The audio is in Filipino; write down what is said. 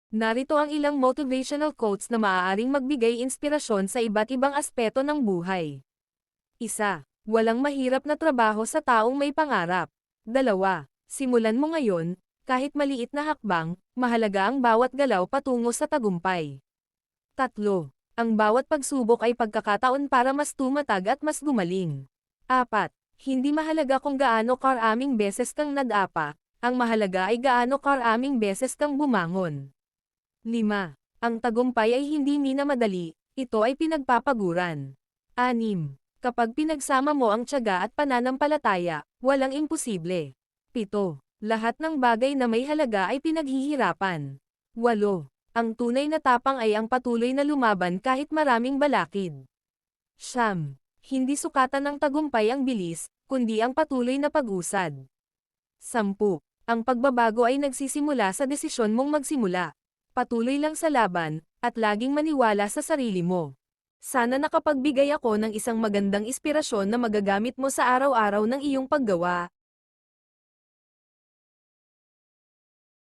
Narito ang ilang motivational quotes na maaaring magbigay inspirasyon sa iba't ibang aspeto ng buhay. 1. Walang mahirap na trabaho sa taong may pangarap. 2. Simulan mo ngayon, kahit maliit na hakbang, mahalaga ang bawat galaw patungo sa tagumpay. 3. Ang bawat pagsubok ay pagkakataon para mas tumatag at mas gumaling. 4. Hindi mahalaga kung gaano karaming beses kang nadapa, ang mahalaga ay gaano karaming beses kang bumangon. 5. Ang tagumpay ay hindi minamadali, ito ay pinagpapaguran. 6. Kapag pinagsama mo ang tiyaga at pananampalataya, walang imposible. 7. Lahat ng bagay na may halaga ay pinaghihirapan. 8. Ang tunay na tapang ay ang patuloy na lumaban kahit maraming balakid. 9. Hindi sukatan ng tagumpay ang bilis, kundi ang patuloy na pag-usad. 10. Ang pagbabago ay nagsisimula sa desisyon mong magsimula. Patuloy lang sa laban, at laging maniwala sa sarili mo. Sana nakapagbigay ako ng isang magandang inspirasyon na magagamit mo sa araw-araw ng iyong paggawa.